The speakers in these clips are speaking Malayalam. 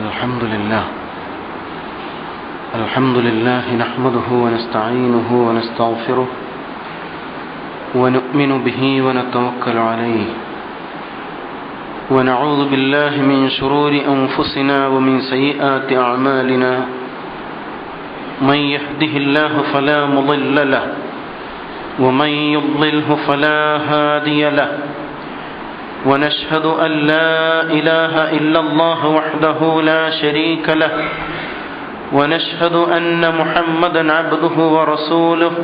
الحمد لله نحمده ونستعينه ونستغفره ونؤمن به ونتوكل عليه ونعوذ بالله من شرور أنفسنا ومن سيئات أعمالنا من يهده الله فلا مضل له ومن يضلله فلا هادي له ونشهد أن لا إله إلا الله وحده لا شريك له ونشهد أن محمدا عبده ورسوله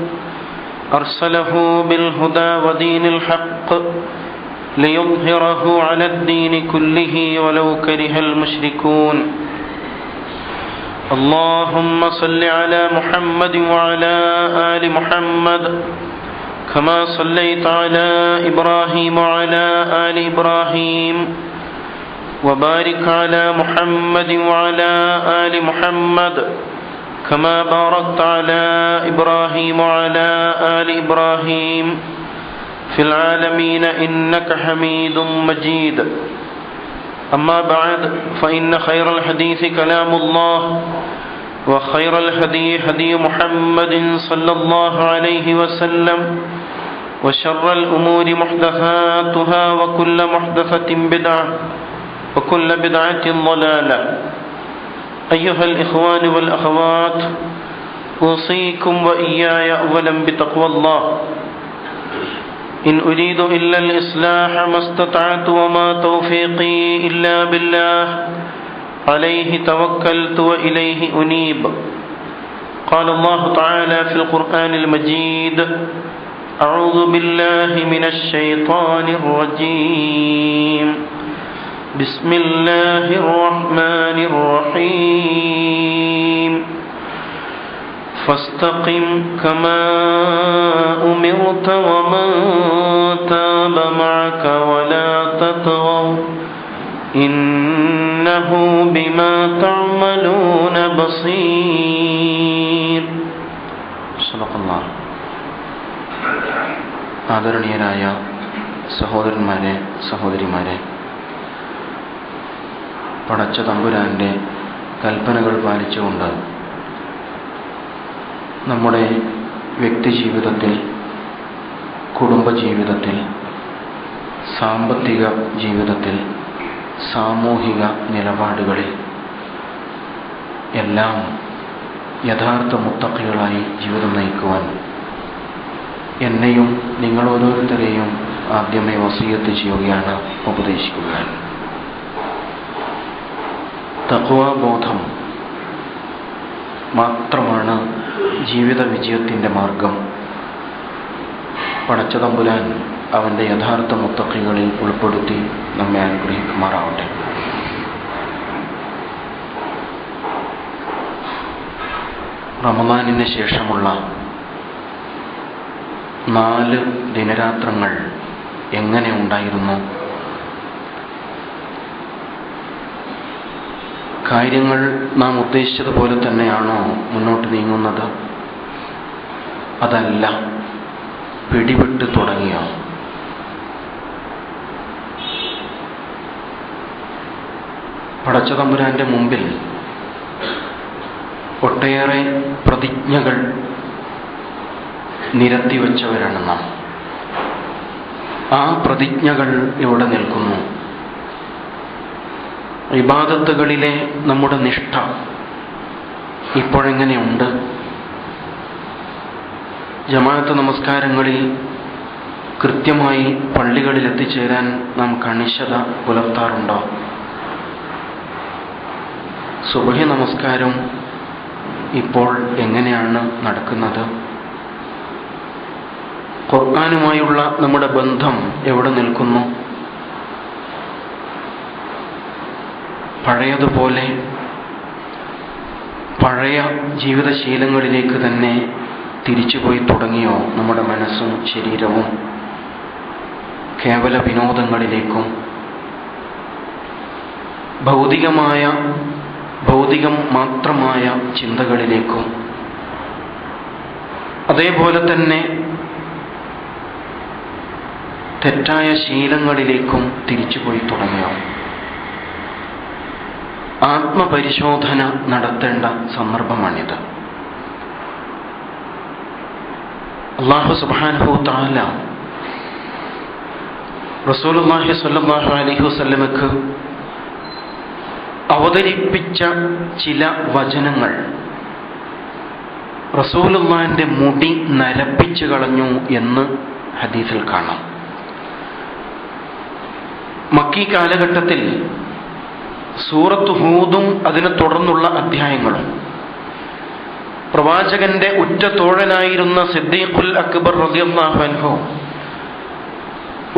أرسله بالهدى ودين الحق ليظهره على الدين كله ولو كره المشركون اللهم صل على محمد وعلى آل محمد كما صليت على إبراهيم وعلى آل إبراهيم وبارك على محمد وعلى آل محمد كما باركت على إبراهيم وعلى آل إبراهيم في العالمين إنك حميد مجيد أما بعد فإن خير الحديث كلام الله وخير الهدي هدي محمد صلى الله عليه وسلم وشر الأمور محدثاتها وكل محدثة بدعة وكل بدعة ضلالة أيها الإخوان والأخوات أوصيكم وإياي أولا بتقوى الله إن أريد إلا الإصلاح ما استطعت وما توفيقي إلا بالله عليه توكلت وإليه أنيب قال الله تعالى في القرآن المجيد أعوذ بالله من الشيطان الرجيم بسم الله الرحمن الرحيم فاستقم كما أمرت ومن تاب معك ولا تطغوا إنه بما تعملون بصير صدق الله. ആദരണീയരായ സഹോദരന്മാരെ, സഹോദരിമാരെ, പടച്ച തമ്പുരാൻ്റെ കൽപ്പനകൾ പാലിച്ചുകൊണ്ട് നമ്മുടെ വ്യക്തിജീവിതത്തിൽ, കുടുംബജീവിതത്തിൽ, സാമ്പത്തിക ജീവിതത്തിൽ, സാമൂഹിക നിലപാടുകളിൽ എല്ലാം യഥാർത്ഥ മുത്തഖികളായി ജീവിതം നയിക്കുവാൻ എന്നെയും നിങ്ങൾ ഓരോരുത്തരെയും ആദ്യമേ വസിയത്ത് ചെയ്യുകയാണ്, ഉപദേശിക്കുകയാണ്. തഖ്വാബോധം മാത്രമാണ് ജീവിത വിജയത്തിൻ്റെ മാർഗം. പടച്ച തമ്പുരാൻ അവൻ്റെ യഥാർത്ഥ മുത്തഖികളിൽ ഉൾപ്പെടുത്തി നമ്മെ അനുഗ്രഹിക്കുമാറാവട്ടെ. റമദാനിന് ശേഷമുള്ള 4 ദിനരാത്രങ്ങൾ എങ്ങനെ ഉണ്ടായിരുന്നു? കാര്യങ്ങൾ നാം ഉദ്ദേശിച്ചതുപോലെ തന്നെയാണോ മുന്നോട്ട് നീങ്ങുന്നത്? അതല്ല, പിടിവിട്ട് തുടങ്ങിയോ? പടച്ച തമ്പുരാന്റെ മുമ്പിൽ ഒട്ടേറെ പ്രതിജ്ഞകൾ നിരത്തിവെച്ചവരാണ് നാം. ആ പ്രതിജ്ഞകൾ ഇവിടെ നിൽക്കുന്നു. ഇബാദത്തുകളിലെ നമ്മുടെ നിഷ്ഠ ഇപ്പോഴെങ്ങനെയുണ്ട്? ജമാഅത്ത് നമസ്കാരങ്ങളിൽ കൃത്യമായി പള്ളികളിൽ എത്തിച്ചേരാൻ നാം കണിശത പുലർത്താറുണ്ടോ? സുബ്ഹി നമസ്കാരം ഇപ്പോൾ എങ്ങനെയാണ് നടക്കുന്നത്? ഖുർആനുമായുള്ള നമ്മുടെ ബന്ധം എവിടെ നിൽക്കുന്നു? പഴയതുപോലെ പഴയ ജീവിതശീലങ്ങളിലേക്ക് തന്നെ തിരിച്ചുപോയി തുടങ്ങിയോ നമ്മുടെ മനസ്സും ശരീരവും? കേവല വിനോദങ്ങളിലേക്കും ഭൗതികം മാത്രമായ ചിന്തകളിലേക്കും അതേപോലെ തന്നെ തെറ്റായ ശീലങ്ങളിലേക്കും തിരിച്ചുപോയി തുടങ്ങിയോ? ആത്മപരിശോധന നടത്തേണ്ട സന്ദർഭമാണിത്. അല്ലാഹു സുബ്ഹാനഹു തആല റസൂലുള്ളാഹി സ്വല്ലല്ലാഹു അലൈഹി വസല്ലമക്ക് അവതരിപ്പിച്ച ചില വചനങ്ങൾ റസൂലുള്ളാഹിന്റെ മുടി നരപ്പിച്ചു കളഞ്ഞു എന്ന് ഹദീസിൽ കാണാം. മക്കി കാലഘട്ടത്തിൽ സൂറത്ത് ഹൂദും അതിനെ തുടർന്നുള്ള അധ്യായങ്ങളും പ്രവാചകന്റെ ഉറ്റ തോഴനായിരുന്ന സിദ്ദീഖുൽ അക്ബർ റളിയല്ലാഹു അൻഹു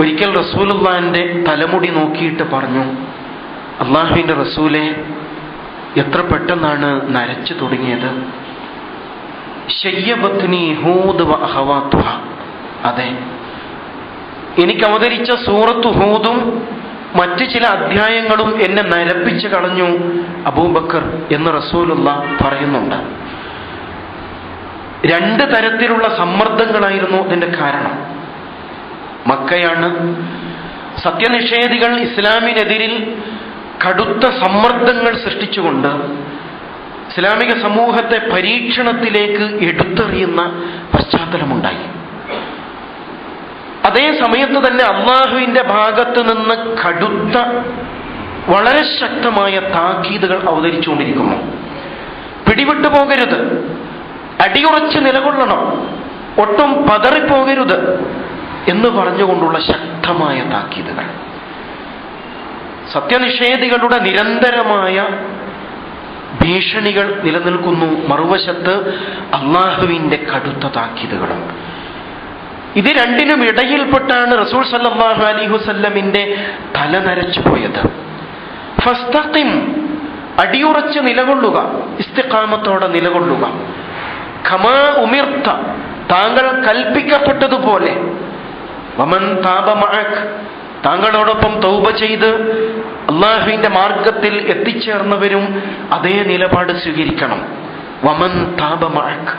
ഒരിക്കൽ റസൂലുള്ളാഹിന്റെ തലമുടി നോക്കിയിട്ട് പറഞ്ഞു, അല്ലാഹുവിന്റെ റസൂലെ, എത്ര പെട്ടെന്നാണ് നരച്ചു തുടങ്ങിയത്. ശയ്യബത്നി ഹൂദ് വ അഖവാതുഹ. അതെ, എനിക്ക് അവതരിച്ച സൂറത്ത് ഹൂദും മറ്റ് ചില അധ്യായങ്ങളും എന്നെ നരപ്പിച്ചു കളഞ്ഞു അബൂബക്കർ എന്ന് റസൂലുള്ളാഹ് പറയുന്നുണ്ട്. രണ്ട് തരത്തിലുള്ള സമ്മർദ്ദങ്ങളായിരുന്നു ഇതിന്റെ കാരണം. മക്കയാണ്. സത്യനിഷേധികൾ ഇസ്ലാമിനെതിരിൽ കടുത്ത സമ്മർദ്ദങ്ങൾ സൃഷ്ടിച്ചുകൊണ്ട് ഇസ്ലാമിക സമൂഹത്തെ പരീക്ഷണത്തിലേക്ക് എടുത്തെറിയുന്ന പശ്ചാത്തലമുണ്ടായി. അതേ സമയത്ത് തന്നെ അള്ളാഹുവിന്റെ ഭാഗത്ത് നിന്ന് കടുത്ത, വളരെ ശക്തമായ താക്കീതുകൾ അവതരിച്ചുകൊണ്ടിരിക്കുന്നു. പിടിവിട്ടു പോകരുത്, അടിയുറച്ച് നിലകൊള്ളണം, ഒട്ടും പതറിപ്പോകരുത് എന്ന് പറഞ്ഞുകൊണ്ടുള്ള ശക്തമായ താക്കീതുകൾ. സത്യനിഷേധികളുടെ നിരന്തരമായ ഭീഷണികൾ നിലനിൽക്കുന്നു. മറുവശത്ത് അള്ളാഹുവിന്റെ കടുത്ത താക്കീതുകളും. ഇത് രണ്ടിനും ഇടയിൽപ്പെട്ടാണ് റസൂൽ സല്ലല്ലാഹു അലൈഹി വസല്ലമിന്റെ തല നരച്ചു പോയത്. ഫസ്തഖിം, അടിയുറച്ച് നിലകൊള്ളുക, ഇസ്തിഖാമത്തോടെ നിലകൊള്ളുക. ഖമാ ഉമിർത, താങ്കൾ കൽപ്പിക്കപ്പെട്ടതുപോലെ. വമൻ താബ മഅക്, താങ്കളോടൊപ്പം തൗബ ചെയ്ത് അള്ളാഹുവിന്റെ മാർഗത്തിൽ എത്തിച്ചേർന്നവരും അതേ നിലപാട് സ്വീകരിക്കണം. വമൻ താബ മഅക്,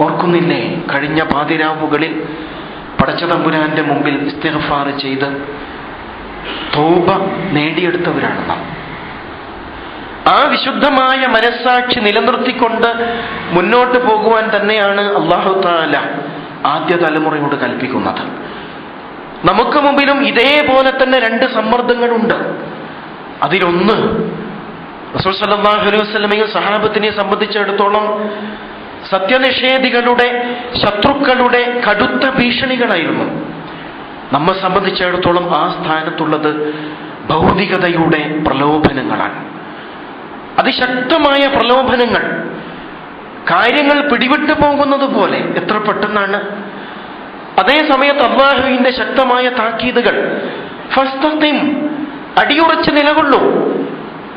ഓർക്കുന്നില്ലേ കഴിഞ്ഞ പാതിരാവുകളിൽ പടച്ചതമ്പുരാന്റെ മുമ്പിൽ ഇസ്തിഗ്ഫാർ ചെയ്ത് തൗബ നേടിയെടുത്തവരാണ് നാം. ആ വിശുദ്ധമായ മനസ്സാക്ഷി നിലനിർത്തിക്കൊണ്ട് മുന്നോട്ട് പോകുവാൻ തന്നെയാണ് അല്ലാഹു തആല ആദ്യ തലമുറയോട് കൽപ്പിക്കുന്നത്. നമുക്ക് മുമ്പിലും ഇതേപോലെ തന്നെ രണ്ട് സമ്മർദ്ദങ്ങളുണ്ട്. അതിലൊന്ന് റസൂൽ സല്ലല്ലാഹു അലൈഹി വസല്ലമയും സഹാബത്തിനെ സംബന്ധിച്ചിടത്തോളം സത്യനിഷേധികളുടെ, ശത്രുക്കളുടെ കടുത്ത ഭീഷണികളായിരുന്നു. നമ്മെ സംബന്ധിച്ചിടത്തോളം ആ സ്ഥാനത്തുള്ളത് ഭൗതികതയുടെ പ്രലോഭനങ്ങളാണ്. അതിശക്തമായ പ്രലോഭനങ്ങൾ. കാര്യങ്ങൾ പിടിവിട്ടു പോകുന്നത് പോലെ എത്ര പെട്ടെന്നാണ്. അതേ സമയത്ത് അല്ലാഹുവിന്റെ ശക്തമായ താക്കീതുകൾ. ഫസ്തഖിം, അടിയുറച്ച് നിലകൊള്ളൂ.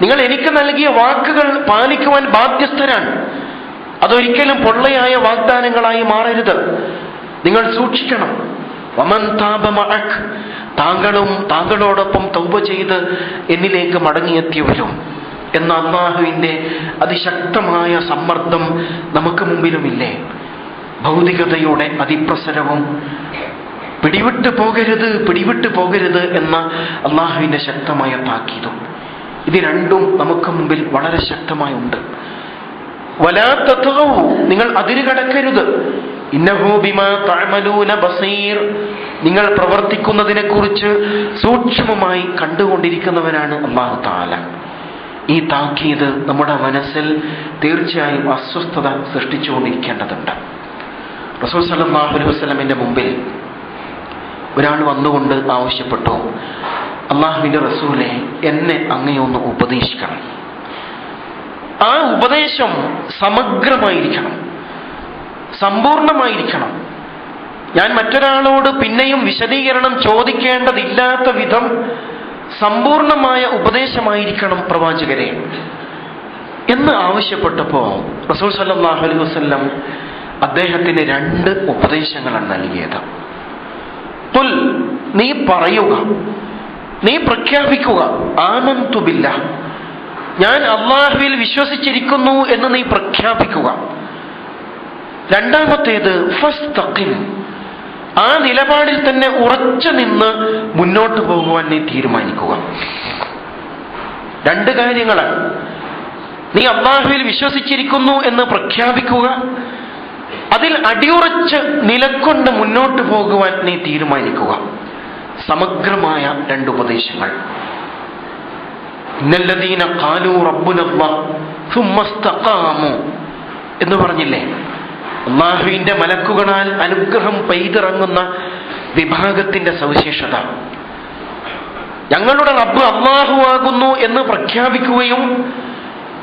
നിങ്ങൾ എനിക്ക് നൽകിയ വാക്കുകൾ പാലിക്കുവാൻ ബാധ്യസ്ഥരാണ്. അതൊരിക്കലും പൊള്ളയായ വാഗ്ദാനങ്ങളായി മാറരുത്. നിങ്ങൾ സൂക്ഷിക്കണം. വമൻ താബ മഅക്, താങ്കളും താങ്കളോടൊപ്പം തൗബ ചെയ്ത് എന്നിലേക്ക് മടങ്ങിയെത്തിയവരും എന്ന അല്ലാഹുവിന്റെ അതിശക്തമായ സമ്മർദ്ദം നമുക്ക് മുമ്പിലുമില്ലേ? ഭൗതികതയുടെ അതിപ്രസരവും പിടിവിട്ടു പോകരുത് എന്ന അല്ലാഹുവിന്റെ ശക്തമായ താക്കീതും. ഇത് രണ്ടും നമുക്ക് മുമ്പിൽ വളരെ ശക്തമായി ഉണ്ട്. വലാ തത്ഗൗ, നിങ്ങൾ അതിരുകടക്കരുത്. ഇന്നഹു ബിമാ തഅമലൂന ബസീർ, നിങ്ങൾ പ്രവർത്തിക്കുന്നതിനെ കുറിച്ച് സൂക്ഷ്മമായി കണ്ടുകൊണ്ടിരിക്കുന്നവനാണ് അല്ലാഹു തആല. ഈ താക്കീത് നമ്മുടെ മനസ്സിൽ തീർച്ചയായും അസ്വസ്ഥത സൃഷ്ടിച്ചുകൊണ്ടിരിക്കേണ്ടതുണ്ട്. റസൂൽ സല്ലല്ലാഹു അലൈഹി വസല്ലമിന്റെ മുമ്പിൽ ഒരാൾ വന്നുകൊണ്ട് ആവശ്യപ്പെട്ടു, അല്ലാഹുവിന്റെ റസൂലെ, എന്നെ അങ്ങയൊന്ന് ഉപദേശിക്കണം. ആ ഉപദേശം സമഗ്രമായിരിക്കണം, സമ്പൂർണമായിരിക്കണം. ഞാൻ മറ്റൊരാളോട് പിന്നെയും വിശദീകരണം ചോദിക്കേണ്ടതില്ലാത്ത വിധം സമ്പൂർണമായ ഉപദേശമായിരിക്കണം പ്രവാചകരെ എന്ന് ആവശ്യപ്പെട്ടപ്പോൾ റസൂൽ സല്ലല്ലാഹു അലൈഹി വസല്ലം അദ്ദേഹത്തിന് രണ്ട് ഉപദേശങ്ങളാണ് നൽകിയത്. ഖുൽ, നീ പറയുക, നീ പ്രഖ്യാപിക്കുക, ആമന്തു ബില്ലാഹ്, ഞാൻ അല്ലാഹുവിൽ വിശ്വസിച്ചിരിക്കുന്നു എന്ന് നീ പ്രഖ്യാപിക്കുക. രണ്ടാമത്തേത് ഫസ്തഖിം, ആ നിലപാടിൽ തന്നെ ഉറച്ചു നിന്ന് മുന്നോട്ട് പോകുവാൻ നീ തീരുമാനിക്കുക. രണ്ട് കാര്യങ്ങളാണ്. നീ അല്ലാഹുവിൽ വിശ്വസിച്ചിരിക്കുന്നു എന്ന് പ്രഖ്യാപിക്കുക, അതിൽ അടിയുറച്ച് നിലകൊണ്ട് മുന്നോട്ട് പോകുവാൻ നീ തീരുമാനിക്കുക. സമഗ്രമായ 2 ഉപദേശങ്ങൾ. ഇന്നല്ലദീന ഖാലൂ റബ്ബുനല്ലാഹ് സുമ്മ ഇസ്തഖാമു എന്ന് പറഞ്ഞില്ലേ? അല്ലാഹുവിന്റെ മലക്കുകളാൽ അനുഗ്രഹം പെയ്തിറങ്ങുന്ന വിഭാഗത്തിന്റെ സവിശേഷത ഞങ്ങളുടെ റബ്ബ് അല്ലാഹു ആകുന്നു എന്ന് പ്രഖ്യാപിക്കുകയും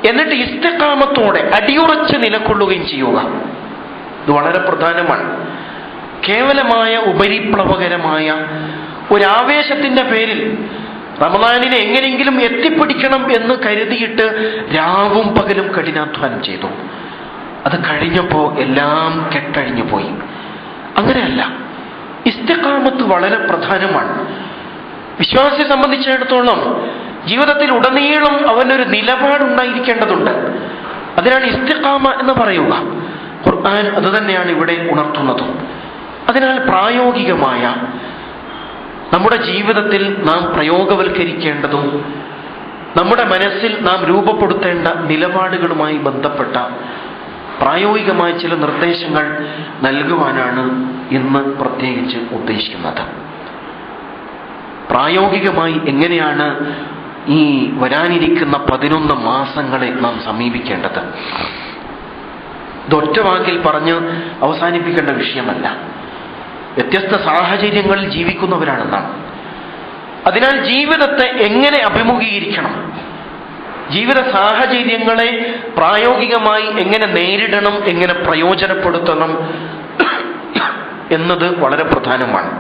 എന്നിട്ട് ഇസ്തിഖാമത്തോടെ അടിയുറച്ച് നിലകൊള്ളുകയും ചെയ്യുക. ഇത് വളരെ പ്രധാനമാണ്. കേവലമായ ഉപരിപ്ലവകരമായ ഒരാവേശത്തിന്റെ പേരിൽ റമദാനിനെ എങ്ങനെയെങ്കിലും എത്തിപ്പിടിക്കണം എന്ന് കരുതിയിട്ട് രാവും പകലും കഠിനാധ്വാനം ചെയ്തു. അത് കഴിഞ്ഞപ്പോൾ എല്ലാം കെട്ടഴിഞ്ഞു പോയി. അങ്ങനെയല്ല, ഇസ്തിഖാമത്ത് വളരെ പ്രധാനമാണ്. വിശ്വാസിയെ സംബന്ധിച്ചിടത്തോളം ജീവിതത്തിൽ ഉടനീളം അവനൊരു നിലപാടുണ്ടായിരിക്കേണ്ടതുണ്ട്. അതിനാണ് ഇസ്തിഖാമ എന്ന് പറയുക. ഖുർആൻ അത് തന്നെയാണ് ഇവിടെ ഉണർത്തുന്നതും. അതിനാൽ പ്രായോഗികമായ നമ്മുടെ ജീവിതത്തിൽ നാം പ്രയോഗവൽക്കരിക്കേണ്ടതും നമ്മുടെ മനസ്സിൽ നാം രൂപപ്പെടുത്തേണ്ട നിലപാടുകളുമായി ബന്ധപ്പെട്ട പ്രായോഗികമായ ചില നിർദ്ദേശങ്ങൾ നൽകുവാനാണ് ഇന്ന് പ്രത്യേകിച്ച് ഉദ്ദേശിക്കുന്നത്. പ്രായോഗികമായി എങ്ങനെയാണ് ഈ വരാനിരിക്കുന്ന 11 മാസങ്ങളെ നാം സമീപിക്കേണ്ടത്? ഇതൊറ്റ വാക്കിൽ പറഞ്ഞ് അവസാനിപ്പിക്കേണ്ട വിഷയമല്ല. വ്യത്യസ്ത സാഹചര്യങ്ങളിൽ ജീവിക്കുന്നവരാണെന്നാണ്. അതിനാൽ ജീവിതത്തെ എങ്ങനെ അഭിമുഖീകരിക്കണം, ജീവിത സാഹചര്യങ്ങളെ പ്രായോഗികമായി എങ്ങനെ നേരിടണം, എങ്ങനെ പ്രയോജനപ്പെടുത്തണം എന്നത് വളരെ പ്രധാനമാണ്.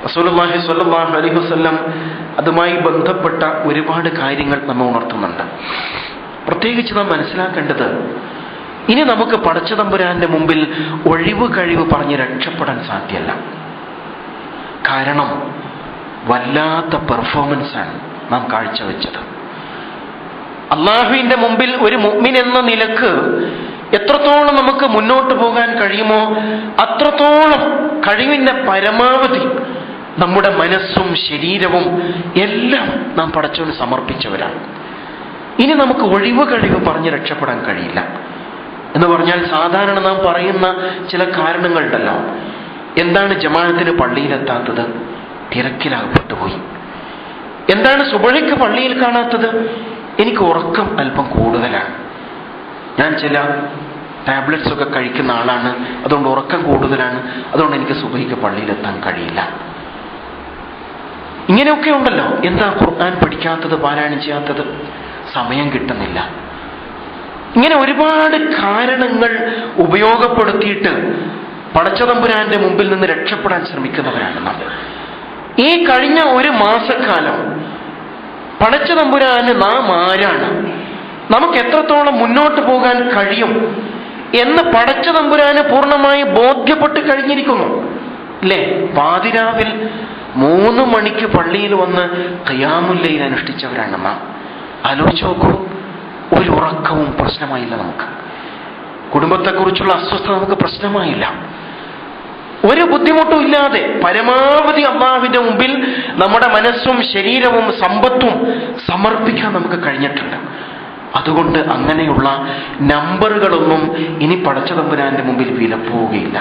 റസൂലുള്ളാഹി സ്വല്ലല്ലാഹു അലൈഹി വസല്ലം അതുമായി ബന്ധപ്പെട്ട ഒരുപാട് കാര്യങ്ങൾ നമ്മെ ഉണർത്തുന്നുണ്ട്. പ്രത്യേകിച്ച് നാം മനസ്സിലാക്കേണ്ടത്, ഇനി നമുക്ക് പടച്ചതമ്പുരാന്റെ മുമ്പിൽ ഒഴിവ് കഴിവ് പറഞ്ഞ് രക്ഷപ്പെടാൻ സാധ്യമല്ല. കാരണം വല്ലാത്ത പെർഫോമൻസാണ് നാം കാഴ്ചവെച്ചത്. അള്ളാഹുവിന്റെ മുമ്പിൽ ഒരു മുഅ്മിൻ എന്ന നിലക്ക് എത്രത്തോളം നമുക്ക് മുന്നോട്ട് പോകാൻ കഴിയുമോ അത്രത്തോളം കഴിവിന്റെ പരമാവധി നമ്മുടെ മനസ്സും ശരീരവും എല്ലാം നാം പടച്ചവന് സമർപ്പിച്ചവരാണ്. ഇനി നമുക്ക് ഒഴിവ് കഴിവ് പറഞ്ഞ് രക്ഷപ്പെടാൻ കഴിയില്ല. എന്ന് പറഞ്ഞാൽ സാധാരണ നാം പറയുന്ന ചില കാരണങ്ങളുണ്ടല്ലോ. എന്താണ് ജമാഅത്തിന് പള്ളിയിലെത്താത്തത്? തിരക്കിലാകപ്പെട്ടുപോയി. എന്താണ് സുബഹിക്ക് പള്ളിയിൽ കാണാത്തത്? എനിക്ക് ഉറക്കം അല്പം കൂടുതലാണ്, ഞാൻ ചില ടാബ്ലറ്റ്സ് ഒക്കെ കഴിക്കുന്ന ആളാണ്, അതുകൊണ്ട് ഉറക്കം കൂടുതലാണ്, അതുകൊണ്ട് എനിക്ക് സുബഹിക്ക് പള്ളിയിലെത്താൻ കഴിയില്ല. ഇങ്ങനെയൊക്കെ ഉണ്ടല്ലോ. എന്താ ഖുർആൻ പഠിക്കാത്തത്, പാരായണം ചെയ്യാത്തത്? സമയം കിട്ടുന്നില്ല. ഇങ്ങനെ ഒരുപാട് കാരണങ്ങൾ ഉപയോഗപ്പെടുത്തിയിട്ട് പടച്ചതമ്പുരാന്റെ മുമ്പിൽ നിന്ന് രക്ഷപ്പെടാൻ ശ്രമിക്കുന്നവരാണ് നാം. ഈ കഴിഞ്ഞ ഒരു മാസക്കാലം പടച്ചതമ്പുരാന് നാം ആരാണ്, നമുക്ക് എത്രത്തോളം മുന്നോട്ട് പോകാൻ കഴിയും എന്ന് പടച്ചതമ്പുരാന് പൂർണ്ണമായി ബോധ്യപ്പെട്ട് കഴിഞ്ഞിരിക്കുന്നു അല്ലേ? പാതിരാവിൽ 3 മണിക്ക് പള്ളിയിൽ വന്ന് ഖിയാമുൽ ലൈൽ അനുഷ്ഠിച്ചവരാണ് നാം. ആലോചിച്ച് നോക്കൂ. ഒരു ഉറക്കവും പ്രശ്നമായില്ല നമുക്ക്. കുടുംബത്തെക്കുറിച്ചുള്ള അസ്വസ്ഥത നമുക്ക് പ്രശ്നമായില്ല. ഒരു ബുദ്ധിമുട്ടും ഇല്ലാതെ പരമാവധി അല്ലാഹുവിന്റെ മുമ്പിൽ നമ്മുടെ മനസ്സും ശരീരവും സമ്പത്തും സമർപ്പിക്കാൻ നമുക്ക് കഴിഞ്ഞിട്ടുണ്ട്. അതുകൊണ്ട് അങ്ങനെയുള്ള നമ്പറുകളൊന്നും ഇനി പടച്ചതമ്പുരാന്റെ മുമ്പിൽ വിലപ്പോവുകയില്ല.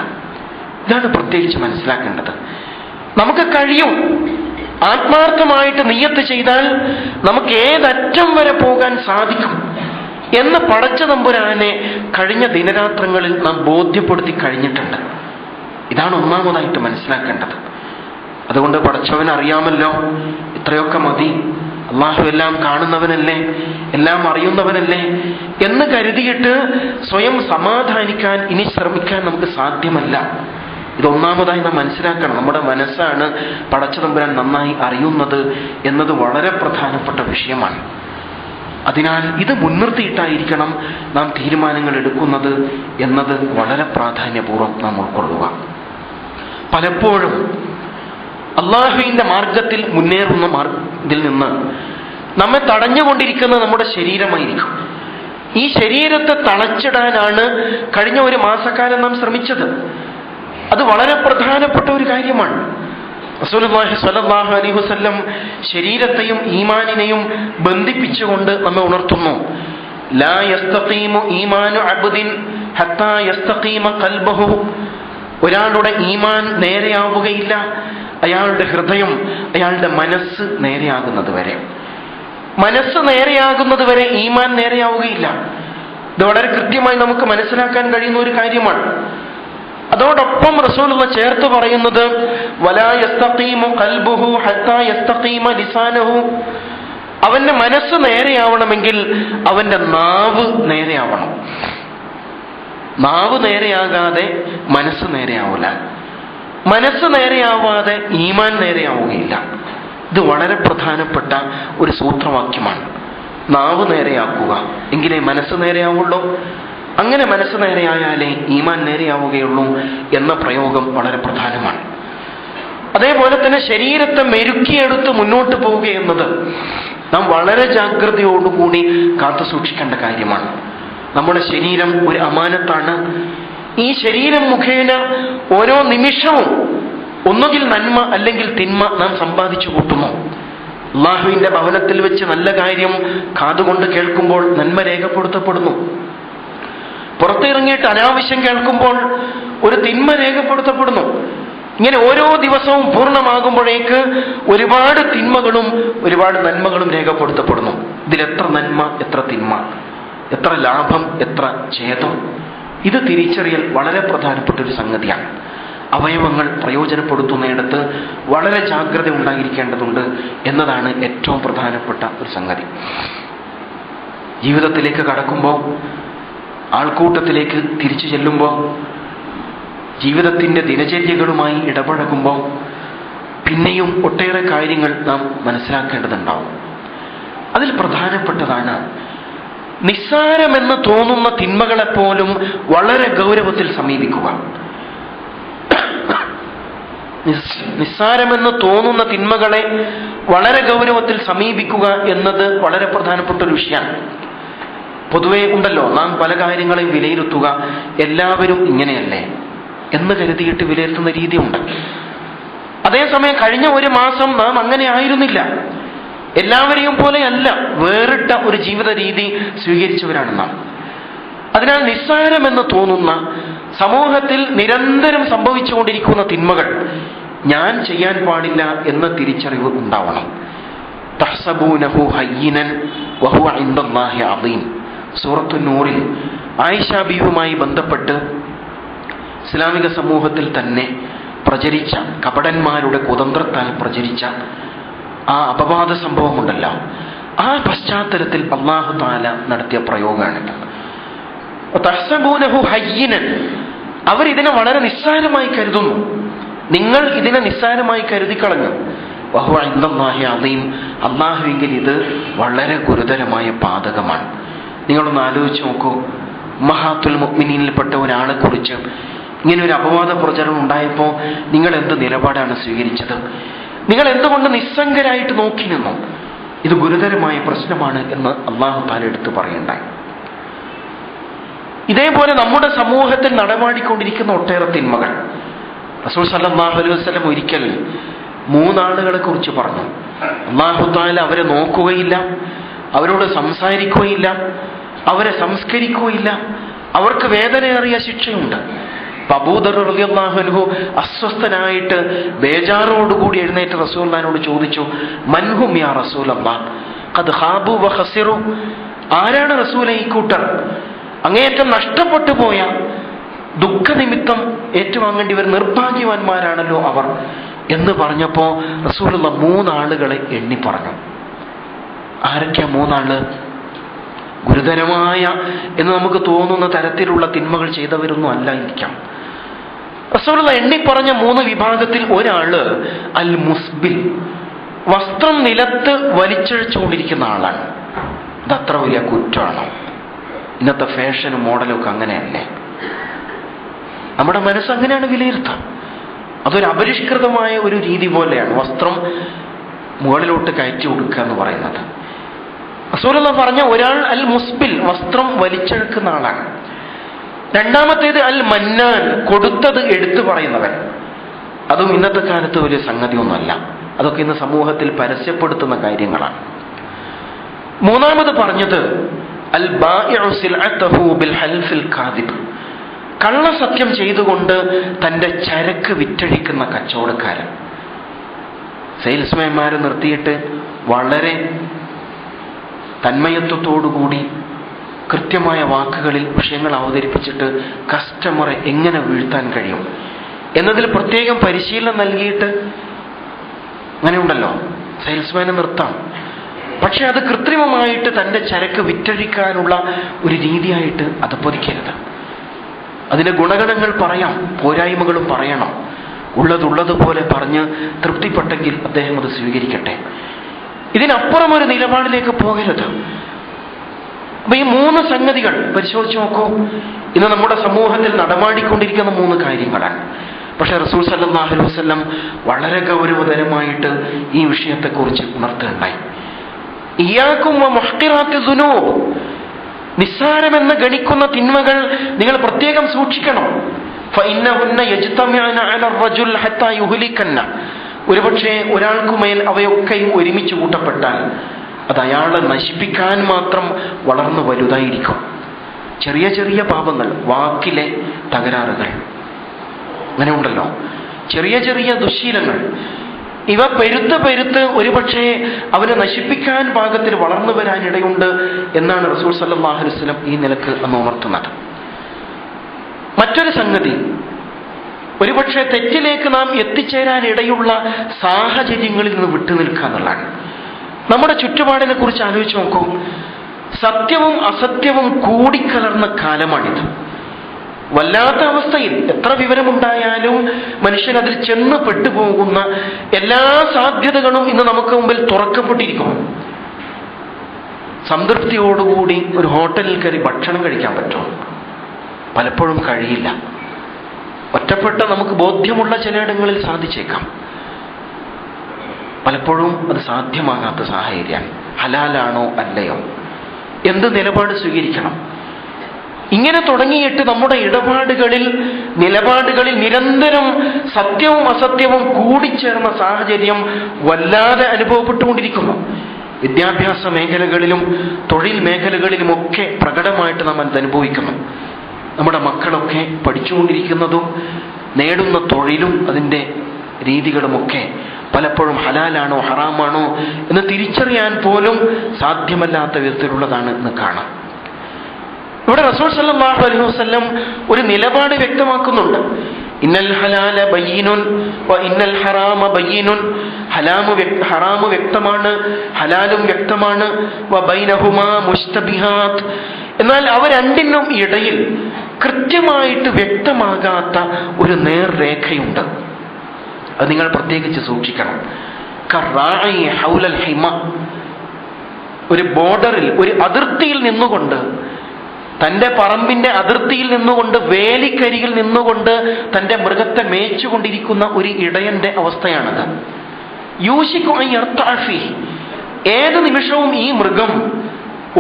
ഇതാണ് പ്രത്യേകിച്ച് മനസ്സിലാക്കേണ്ടത്. നമുക്ക് കഴിയും. ആത്മാർത്ഥമായിട്ട് നിയ്യത്ത് ചെയ്താൽ നമുക്ക് ഏതറ്റം വരെ പോകാൻ സാധിക്കും എന്ന് പടച്ചതമ്പുരാനെ കഴിഞ്ഞ ദിനരാത്രങ്ങളിൽ നാം ബോധ്യപ്പെടുത്തി കഴിഞ്ഞിട്ടുണ്ട്. ഇതാണ് ഒന്നാമതായിട്ട് മനസ്സിലാക്കേണ്ടത്. അതുകൊണ്ട് പടച്ചവൻ അറിയാമല്ലോ, ഇത്രയൊക്കെ മതി, അള്ളാഹു എല്ലാം കാണുന്നവനല്ലേ, എല്ലാം അറിയുന്നവനല്ലേ എന്ന് കരുതിയിട്ട് സ്വയം സമാധാനിക്കാൻ ഇനി ശ്രമിക്കാൻ നമുക്ക് സാധ്യമല്ല. ഇതൊന്നാമതായി നാം മനസ്സിലാക്കണം. നമ്മുടെ മനസ്സാണ് പടച്ചതമ്പുരാൻ നന്നായി അറിയുന്നത് എന്നത് വളരെ പ്രധാനപ്പെട്ട വിഷയമാണ്. അതിനാൽ ഇത് മുൻനിർത്തിയിട്ടായിരിക്കണം നാം തീരുമാനങ്ങൾ എടുക്കുന്നത് എന്നത് വളരെ പ്രാധാന്യപൂർവ്വം നാം ഉൾക്കൊള്ളുക. പലപ്പോഴും അള്ളാഹുവിന്റെ മാർഗത്തിൽ മുന്നേറുന്ന മാർഗത്തിൽ നിന്ന് നമ്മെ തടഞ്ഞുകൊണ്ടിരിക്കുന്നത് നമ്മുടെ ശരീരമായിരിക്കും. ഈ ശരീരത്തെ തളച്ചിടാനാണ് കഴിഞ്ഞ ഒരു മാസക്കാലം നാം ശ്രമിച്ചത്. അത് വളരെ പ്രധാനപ്പെട്ട ഒരു കാര്യമാണ്. റസൂലുള്ളാഹി സ്വല്ലല്ലാഹു അലൈഹി വസല്ലം ശരീരത്തെയും ഈമാനിനെയും ബന്ധിപ്പിച്ചുകൊണ്ട് നമ്മെ ഉണർത്തുന്നു. ലാ യസ്തഖീമു ഈമാനു അബ്ദിൻ ഹത്താ യസ്തഖീമ ഖൽബുഹു. ഒരാളുടെ ഈമാൻ നേരെയാവുകയില്ല, അയാളുടെ ഹൃദയം, അയാളുടെ മനസ്സ് നേരെയാകുന്നത് വരെ. മനസ്സ് നേരെയാകുന്നത് വരെ ഈമാൻ നേരെയാവുകയില്ല. ഇത് വളരെ കൃത്യമായി നമുക്ക് മനസ്സിലാക്കാൻ കഴിയുന്ന ഒരു കാര്യമാണ്. അതോടൊപ്പം റസൂലുള്ളാഹി ചേർത്ത് പറയുന്നത് വലാ യസ്തഖീമു ഖൽബുഹു ഹത്താ യസ്തഖീമ ലിസാനുഹു. അവന്റെ മനസ്സ് നേരെയാവണമെങ്കിൽ അവന്റെ നാവ് നേരെയാവണം. നാവ് നേരെയാകാതെ മനസ്സ് നേരെയാവില്ല. മനസ്സ് നേരെയാവാതെ ഈമാൻ നേരെയാവുകയില്ല. ഇത് വളരെ പ്രധാനപ്പെട്ട ഒരു സൂത്രവാക്യമാണ്. നാവ് നേരെയാക്കുക എങ്കിലേ മനസ്സ് നേരെയാവുള്ളൂ. അങ്ങനെ മനസ്സ് നേരെയായാലേ ഈമാൻ നേരെയാവുകയുള്ളൂ എന്ന പ്രയോഗം വളരെ പ്രധാനമാണ്. അതേപോലെ തന്നെ ശരീരത്തെ മെരുക്കിയെടുത്ത് മുന്നോട്ട് പോവുക എന്നത് നാം വളരെ ജാഗ്രതയോടുകൂടി കാത്തു സൂക്ഷിക്കേണ്ട കാര്യമാണ്. നമ്മുടെ ശരീരം ഒരു അമാനത്താണ്. ഈ ശരീരം മുഖേന ഓരോ നിമിഷവും ഒന്നുകിൽ നന്മ അല്ലെങ്കിൽ തിന്മ നാം സമ്പാദിച്ചു കൂട്ടുന്നു. അല്ലാഹുവിന്റെ ഭവനത്തിൽ വെച്ച് നല്ല കാര്യം കാതുകൊണ്ട് കേൾക്കുമ്പോൾ നന്മ രേഖപ്പെടുത്തപ്പെടുന്നു. പുറത്തിറങ്ങിയിട്ട് അനാവശ്യം കേൾക്കുമ്പോൾ ഒരു തിന്മ രേഖപ്പെടുത്തപ്പെടുന്നു. ഇങ്ങനെ ഓരോ ദിവസവും പൂർണ്ണമാകുമ്പോഴേക്ക് ഒരുപാട് തിന്മകളും ഒരുപാട് നന്മകളും രേഖപ്പെടുത്തപ്പെടുന്നു. ഇതിലെത്ര നന്മ, എത്ര തിന്മ, എത്ര ലാഭം, എത്ര ഛേദം, ഇത് തിരിച്ചറിയൽ വളരെ പ്രധാനപ്പെട്ട ഒരു സംഗതിയാണ്. അവയവങ്ങൾ പ്രയോജനപ്പെടുത്തുന്നിടത്ത് വളരെ ജാഗ്രത ഉണ്ടായിരിക്കേണ്ടതുണ്ട് എന്നതാണ് ഏറ്റവും പ്രധാനപ്പെട്ട ഒരു സംഗതി. ജീവിതത്തിലേക്ക് കടക്കുമ്പോൾ, ആൾക്കൂട്ടത്തിലേക്ക് തിരിച്ചു ചെല്ലുമ്പോൾ, ജീവിതത്തിൻ്റെ ദിനചര്യകളുമായി ഇടപഴകുമ്പോൾ പിന്നെയും ഒട്ടേറെ കാര്യങ്ങൾ നാം മനസ്സിലാക്കേണ്ടതുണ്ടാവും. അതിൽ പ്രധാനപ്പെട്ടതാണ് നിസ്സാരമെന്ന് തോന്നുന്ന തിന്മകളെപ്പോലും വളരെ ഗൗരവത്തിൽ സമീപിക്കുക. നിസ്സാരമെന്ന് തോന്നുന്ന തിന്മകളെ വളരെ ഗൗരവത്തിൽ സമീപിക്കുക എന്നത് വളരെ പ്രധാനപ്പെട്ട ഒരു വിഷയമാണ്. പൊതുവെ ഉണ്ടല്ലോ, നാം പല കാര്യങ്ങളെയും വിലയിരുത്തുക എല്ലാവരും ഇങ്ങനെയല്ലേ എന്ന് കരുതിയിട്ട് വിലയിരുത്തുന്ന രീതിയുണ്ട്. അതേസമയം കഴിഞ്ഞ ഒരു മാസം നാം അങ്ങനെ ആയിരുന്നില്ല. എല്ലാവരെയും പോലെയല്ല, വേറിട്ട ഒരു ജീവിത രീതി സ്വീകരിച്ചവരാണ് നാം. അതിനാൽ നിസ്സാരമെന്ന് തോന്നുന്ന, സമൂഹത്തിൽ നിരന്തരം സംഭവിച്ചുകൊണ്ടിരിക്കുന്ന തിന്മകൾ ഞാൻ ചെയ്യാൻ പാടില്ല എന്ന തിരിച്ചറിവ് ഉണ്ടാവണം. തഹ്സബൂനഹു ഹയ്യിനൻ വഹുവ ഇൻദല്ലാഹി അദീം. സൂറത്തു നൂറിൽ ആയിഷ ബീവിയുമായി ബന്ധപ്പെട്ട് ഇസ്ലാമിക സമൂഹത്തിൽ തന്നെ പ്രചരിച്ച, കപടന്മാരുടെ കുതന്ത്രത്താൽ പ്രചരിച്ച ആ അപവാദ സംഭവമുണ്ടല്ലോ, ആ പശ്ചാത്തലത്തിൽ അല്ലാഹു തആല നടത്തിയ പ്രയോഗമാണിത്. തഹ്സബൂനഹു ഹയ്യിനൻ. അവരിതിനെ വളരെ നിസ്സാരമായി കരുതുന്നു. നിങ്ങൾ ഇതിനെ നിസ്സാരമായി കരുതിക്കളഞ്ഞു. വഹുവ ഇൻദല്ലാഹി അദീം. അല്ലാഹുവിങ്കിൽ ഇത് വളരെ ഗുരുതരമായ പാതകമാണ്. നിങ്ങളൊന്ന് ആലോചിച്ച് നോക്കൂ. ഉമ്മഹാത്തുൽ മുഅ്മിനീനിൽപ്പെട്ട ഒരാളെ കുറിച്ച് ഇങ്ങനെ ഒരു അപവാദ പ്രചരണം ഉണ്ടായപ്പോൾ നിങ്ങൾ എന്ത് നിലപാടാണ് സ്വീകരിച്ചത്? നിങ്ങൾ എന്തുകൊണ്ട് നിസ്സംഗരായിട്ട് നോക്കി നിന്നു? ഇത് ഗുരുതരമായ പ്രശ്നമാണ് എന്ന് അല്ലാഹു തആല എടുത്ത് പറയണ്ടായി. ഇതേപോലെ നമ്മുടെ സമൂഹത്തിൽ നടമാടിക്കൊണ്ടിരിക്കുന്ന ഒട്ടേറെ തിന്മകൾ റസൂൽ സല്ലല്ലാഹു അലൈഹി വസല്ലം ഒരിക്കൽ 3 ആളുകളെ കുറിച്ച് പറഞ്ഞു. അല്ലാഹു തആല അവരെ നോക്കുകയില്ല, അവരോട് സംസാരിക്കുകയില്ല, അവരെ സംസ്കരിക്കുകയില്ല, അവർക്ക് വേദനയേറിയ ശിക്ഷയുണ്ട്. അബൂദർ റളിയല്ലാഹു അൻഹു അസ്വസ്ഥനായിട്ട് ബേജാറോടുകൂടി എഴുന്നേറ്റ് റസൂലുള്ളാഹിനോട് ചോദിച്ചു, മൻഹും യാ റസൂലല്ലാഹ് ഖദ് ഖാബു വ ഖസിറു. ആരാണ് റസൂലേ ഈ കൂട്ടർ? അങ്ങേയറ്റം നഷ്ടപ്പെട്ടു പോയ, ദുഃഖനിമിത്തം ഏറ്റുവാങ്ങേണ്ടി വരുന്ന നിർഭാഗ്യവാന്മാരാണല്ലോ അവർ എന്ന് പറഞ്ഞപ്പോൾ റസൂലുള്ളാഹി 3 ആളുകളെ എണ്ണി പറഞ്ഞു. ആരൊക്കെയാ 3 ആള്? ഗുരുതരമായ എന്ന് നമുക്ക് തോന്നുന്ന തരത്തിലുള്ള തിന്മകൾ ചെയ്തവരൊന്നും അല്ല ഇരിക്കാം. റസൂലുള്ളാഹി എണ്ണി പറഞ്ഞ 3 വിഭാഗത്തിൽ ഒരാള് അൽ മുസ്ബിൽ, വസ്ത്രം നിലത്ത് വലിച്ചഴിച്ചുകൊണ്ടിരിക്കുന്ന ആളാണ്. അതത്ര വലിയ കുറ്റമാണോ? ഇന്നത്തെ ഫാഷനും മോഡലും ഒക്കെ അങ്ങനെയല്ലേ? നമ്മുടെ മനസ്സ് അങ്ങനെയാണ് വിലയിരുത്താം. അതൊരു അപരിഷ്കൃതമായ ഒരു രീതി പോലെയാണ് വസ്ത്രം മുകളിലോട്ട് കയറ്റി കൊടുക്കുക എന്ന് പറയുന്നത്. റസൂലുള്ളാഹി പറഞ്ഞ ഒരാൾ അൽ മുസ്ബിൽ, വസ്ത്രം വലിച്ചെടുക്കുന്ന ആളാണ്. രണ്ടാമത്തേത് അൽ മന്നാൻ, കൊടുത്തത് എടുത്തു പറയുന്നവൻ. അതും ഇന്നത്തെ കാലത്ത് വലിയ സംഗതിയൊന്നുമല്ല. അതൊക്കെ ഇന്ന് സമൂഹത്തിൽ പരസ്യപ്പെടുത്തുന്ന കാര്യങ്ങളാണ്. മൂന്നാമത് പറഞ്ഞത് അൽ ബാഇഉ സിൽഅതഹു ബിൽ ഹൽഫിൽ കാദിബ്, കള്ളസത്യം ചെയ്തുകൊണ്ട് തന്റെ ചരക്ക് വിറ്റഴിക്കുന്ന കച്ചവടക്കാരൻ. സെയിൽസ്മാൻമാരെ നിർത്തിയിട്ട് വളരെ തന്മയത്വത്തോടുകൂടി കൃത്യമായ വാക്കുകളിൽ വിഷയങ്ങൾ അവതരിപ്പിച്ചിട്ട് കസ്റ്റമറെ എങ്ങനെ വീഴ്ത്താൻ കഴിയും എന്നതിൽ പ്രത്യേകം പരിശീലനം നൽകിയിട്ട് അങ്ങനെയുണ്ടല്ലോ, സെയിൽസ്മാനെ നിർത്താം. പക്ഷെ അത് കൃത്രിമമായിട്ട് തൻ്റെ ചരക്ക് വിറ്റഴിക്കാനുള്ള ഒരു രീതിയായിട്ട് അത് പൊതിക്കരുത്. അതിൻ്റെ ഗുണഗണങ്ങൾ പറയാം, പോരായ്മകളും പറയണം. ഉള്ളതുള്ളതുപോലെ പറഞ്ഞ് തൃപ്തിപ്പെട്ടെങ്കിൽ അദ്ദേഹം അത് സ്വീകരിക്കട്ടെ. ഇതിനപ്പുറം ഒരു നിലപാടിലേക്ക് പോകരുത്. അപ്പൊ ഈ 3 സംഗതികൾ പരിശോധിച്ച് നോക്കൂ. ഇന്ന് നമ്മുടെ സമൂഹത്തിൽ നടമാടിക്കൊണ്ടിരിക്കുന്ന 3 കാര്യങ്ങളാണ്. പക്ഷെ റസൂൽ സല്ലല്ലാഹു അലൈഹി വസല്ലം വളരെ ഗൗരവതരമായിട്ട് ഈ വിഷയത്തെക്കുറിച്ച് ഉണർത്തുകയുണ്ടായി. ഇയ്യാകും വമുഹ്ഖിറാത്തി ദുനൂബ്, നിസ്സാരമെന്ന് ഗണിക്കുന്ന തിന്മകൾ നിങ്ങൾ പ്രത്യേകം സൂക്ഷിക്കണം. ഫഇന്നഹുന്ന യജ്തമിഉന അല റജുൽ ഹത്താ യുഹ്ലികന്ന, ഒരുപക്ഷെ ഒരാൾക്കുമേൽ അവയൊക്കെയും ഒരുമിച്ച് കൂട്ടപ്പെട്ടാൽ അത് അയാളെ നശിപ്പിക്കാൻ മാത്രം വളർന്നു വലുതായിരിക്കും. ചെറിയ ചെറിയ പാപങ്ങൾ, വാക്കിലെ തകരാറുകൾ, അങ്ങനെ ഉണ്ടല്ലോ, ചെറിയ ചെറിയ ദുശ്ശീലങ്ങൾ, ഇവ പെരുത്ത് ഒരുപക്ഷെ അവനെ നശിപ്പിക്കാൻ പാകത്തിൽ വളർന്നു വരാനിടയുണ്ട് എന്നാണ് റസൂൽ സല്ലല്ലാഹു അലൈഹി വസല്ലം ഈ നിലക്ക് അന്ന് ഉണർത്തുന്നത്. മറ്റൊരു സംഗതി, ഒരുപക്ഷെ തെറ്റിലേക്ക് നാം എത്തിച്ചേരാനിടയുള്ള സാഹചര്യങ്ങളിൽ നിന്ന് വിട്ടുനിൽക്കുക എന്നുള്ളതാണ്. നമ്മുടെ ചുറ്റുപാടിനെ കുറിച്ച് ആലോചിച്ച് നോക്കൂ. സത്യവും അസത്യവും കൂടിക്കലർന്ന കാലമാണിത്. വല്ലാത്ത അവസ്ഥയിൽ എത്ര വിവരമുണ്ടായാലും മനുഷ്യൻ അതിൽ ചെന്ന് പെട്ടുപോകുന്ന എല്ലാ സാധ്യതകളും ഇന്ന് നമുക്ക് മുമ്പിൽ തുറക്കപ്പെട്ടിരിക്കുന്നു. സംതൃപ്തിയോടുകൂടി ഒരു ഹോട്ടലിൽ കയറി ഭക്ഷണം കഴിക്കാൻ പറ്റുമോ? പലപ്പോഴും കഴിയില്ല. ഒറ്റപ്പെട്ട നമുക്ക് ബോധ്യമുള്ള ചിലയിടങ്ങളിൽ സാധിച്ചേക്കാം, പലപ്പോഴും അത് സാധ്യമാകാത്ത സാഹചര്യമാണ്. ഹലാലാണോ അല്ലയോ, എന്ത് നിലപാട് സ്വീകരിക്കണം? ഇങ്ങനെ തുടങ്ങിയിട്ട് നമ്മുടെ നിലപാടുകളിൽ നിരന്തരം സത്യവും അസത്യവും കൂടിച്ചേർന്ന സാഹചര്യം വല്ലാതെ അനുഭവപ്പെട്ടുകൊണ്ടിരിക്കുന്നു. വിദ്യാഭ്യാസ മേഖലകളിലും തൊഴിൽ മേഖലകളിലുമൊക്കെ പ്രകടമായിട്ട് നാം അത് അനുഭവിക്കുന്നു. നമ്മുടെ മക്കളൊക്കെ പഠിച്ചുകൊണ്ടിരിക്കുന്നതും നേടുന്ന തൊഴിലും അതിൻ്റെ രീതികളുമൊക്കെ പലപ്പോഴും ഹലാലാണോ ഹറാമാണോ എന്ന് തിരിച്ചറിയാൻ പോലും സാധ്യമല്ലാത്ത വിധത്തിലുള്ളതാണ് എന്ന് കാണാം. ഇവിടെ റസൂൽ സല്ലല്ലാഹു അലൈഹി വസല്ലം ഒരു നിലപാട് വ്യക്തമാക്കുന്നുണ്ട്. ഇന്നൽ ഹലാല ബയ്യിനുൻ വ ഇന്നൽ ഹറാമ ബയ്യിനുൻ, ഹറാമ് വ്യക്തമാണ്, ഹലാലും വ്യക്തമാണ്. വ ബൈനഹുമാ മുസ്തബിഹാത്ത്, എന്നാൽ അവ രണ്ടിനും ഇടയിൽ കൃത്യമായിട്ട് വ്യക്തമാകാത്ത ഒരു നേർരേഖയുണ്ട്. അത് നിങ്ങൾ പ്രത്യേകിച്ച് സൂക്ഷിക്കണം. കറാഇ ഹൗലൽ ഹിമ, ഒരു ബോർഡറിൽ, ഒരു അതിർത്തിയിൽ നിന്നുകൊണ്ട്, തൻ്റെ പറമ്പിന്റെ അതിർത്തിയിൽ നിന്നുകൊണ്ട്, വേലിക്കരികിൽ നിന്നുകൊണ്ട് തൻ്റെ മൃഗത്തെ മേച്ചുകൊണ്ടിരിക്കുന്ന ഒരു ഇടയന്റെ അവസ്ഥയാണത്. യൂശിക്കു അൻ യർതഅ ഫീഹി, ഏത് നിമിഷവും ഈ മൃഗം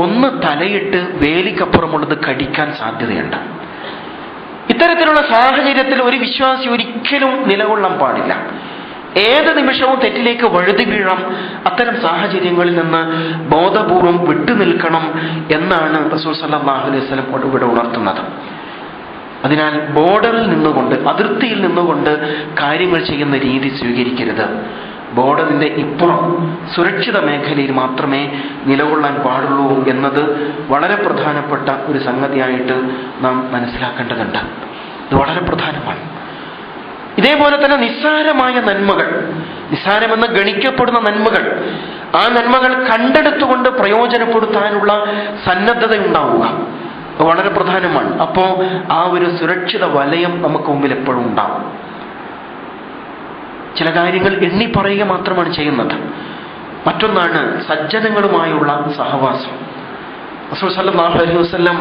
ഒന്ന് തലയിട്ട് വേലിക്കപ്പുറമുള്ളത് കടിക്കാൻ സാധ്യതയുണ്ട്. ഇത്തരത്തിലുള്ള സാഹചര്യത്തിൽ ഒരു വിശ്വാസി ഒരിക്കലും നിലകൊള്ളാൻ പാടില്ല. ഏത് നിമിഷവും തെറ്റിലേക്ക് വഴുതി വീഴാം. അത്തരം സാഹചര്യങ്ങളിൽ നിന്ന് ബോധപൂർവം വിട്ടുനിൽക്കണം എന്നാണ് റസൂൽ സല്ലല്ലാഹു അലൈഹി വസല്ലം ഇവിടെ ഉണർത്തുന്നത്. അതിനാൽ ബോർഡറിൽ നിന്നുകൊണ്ട്, അതിർത്തിയിൽ നിന്നുകൊണ്ട് കാര്യങ്ങൾ ചെയ്യുന്ന രീതി സ്വീകരിക്കരുത്. ബോർഡറിന്റെ ഇപ്പുറം സുരക്ഷിത മേഖലയിൽ മാത്രമേ നിലകൊള്ളാൻ പാടുള്ളൂ എന്നത് വളരെ പ്രധാനപ്പെട്ട ഒരു സംഗതിയായിട്ട് നാം മനസ്സിലാക്കേണ്ടതുണ്ട്. ഇത് വളരെ പ്രധാനമാണ്. ഇതേപോലെ തന്നെ നിസ്സാരമായ നന്മകൾ, നിസ്സാരമെന്ന് ഗണിക്കപ്പെടുന്ന നന്മകൾ, ആ നന്മകൾ കണ്ടെടുത്തുകൊണ്ട് പ്രയോജനപ്പെടുത്താനുള്ള സന്നദ്ധത ഉണ്ടാവുക വളരെ പ്രധാനമാണ്. അപ്പോൾ ആ ഒരു സുരക്ഷിത വലയം നമുക്ക് മുമ്പിൽ എപ്പോഴും ഉണ്ടാവും. ചില കാര്യങ്ങൾ എണ്ണി പറയുക മാത്രമാണ് ചെയ്യുന്നത്. മറ്റൊന്നാണ് സജ്ജനങ്ങളുമായുള്ള സഹവാസം. റസൂൽ സല്ലല്ലാഹു അലൈഹി വസല്ലം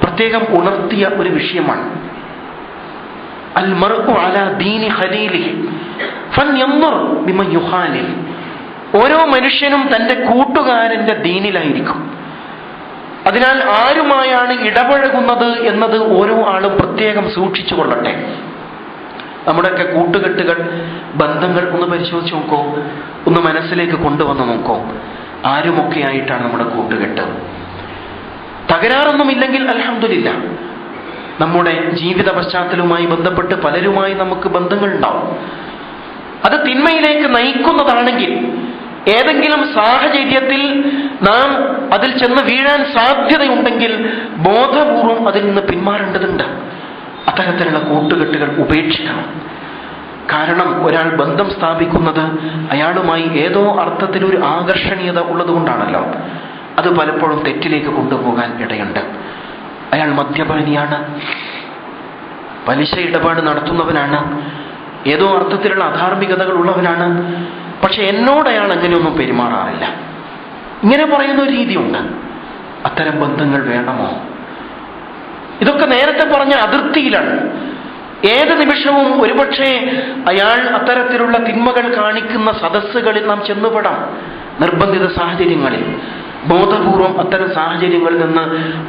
പ്രത്യേകം ഉണർത്തിയ ഒരു വിഷയമാണ്. അൽ മർഉ അലാ ദീനി ഖലീലിഹി ഫൽയൻദുർ ബിമൻ യുഖാലിൽ. ഓരോ മനുഷ്യനും തൻ്റെ കൂട്ടുകാരന്റെ ദീനിലായിരിക്കും. അതിനാൽ ആരുമായാണ് ഇടപഴകുന്നത് എന്നത് ഓരോ ആളും പ്രത്യേകം സൂക്ഷിച്ചു കൊള്ളട്ടെ. നമ്മുടെയൊക്കെ കൂട്ടുകെട്ടുകൾ, ബന്ധങ്ങൾ ഒന്ന് പരിശോധിച്ച് നോക്കോ, ഒന്ന് മനസ്സിലേക്ക് കൊണ്ടുവന്ന് നോക്കോ. ആരുമൊക്കെ ആയിട്ടാണ് നമ്മുടെ കൂട്ടുകെട്ട്? തകരാറൊന്നുമില്ലെങ്കിൽ അൽഹംദുലില്ലാ, നമ്മുടെ ജീവിത പശ്ചാത്തലവുമായി ബന്ധപ്പെട്ട് പലരുമായി നമുക്ക് ബന്ധങ്ങൾ ഉണ്ടാവും. അത് തിന്മയിലേക്ക് നയിക്കുന്നതാണെങ്കിൽ ഏതെങ്കിലും സാഹചര്യത്തിൽ നാം അതിൽ ചെന്ന് വീഴാൻ സാധ്യതയുണ്ടെങ്കിൽ ബോധപൂർവം അതിൽ നിന്ന് പിന്മാറേണ്ടതുണ്ട്. അത്തരത്തിലുള്ള കൂട്ടുകെട്ടുകൾ ഉപേക്ഷിക്കണം. കാരണം ഒരാൾ ബന്ധം സ്ഥാപിക്കുന്നത് അയാളുമായി ഏതോ അർത്ഥത്തിലൊരു ആകർഷണീയത ഉള്ളതുകൊണ്ടാണല്ലോ. അത് പലപ്പോഴും തെറ്റിലേക്ക് കൊണ്ടുപോകാൻ ഇടയുണ്ട്. അയാൾ മദ്യപാനിയാണ്, പലിശ ഇടപാട് നടത്തുന്നവനാണ്, ഏതോ അർത്ഥത്തിലുള്ള അധാർമികതകൾ ഉള്ളവനാണ്, പക്ഷെ എന്നോട് അയാൾ അങ്ങനെയൊന്നും പെരുമാറാറില്ല. ഇങ്ങനെ പറയുന്ന ഒരു രീതിയുണ്ട്. അത്തരം ബന്ധങ്ങൾ വേണമോ? ഇതൊക്കെ നേരത്തെ പറഞ്ഞ അതിർത്തിയിലാണ്. ഏത് നിമിഷവും ഒരുപക്ഷെ അയാൾ അത്തരത്തിലുള്ള തിന്മകൾ കാണിക്കുന്ന സദസ്സുകളിൽ നാം ചെന്നുപെടാം. നിർബന്ധിത സാഹചര്യങ്ങളിൽ ബോധപൂർവം അത്തരം സാഹചര്യങ്ങളിൽ നിന്ന്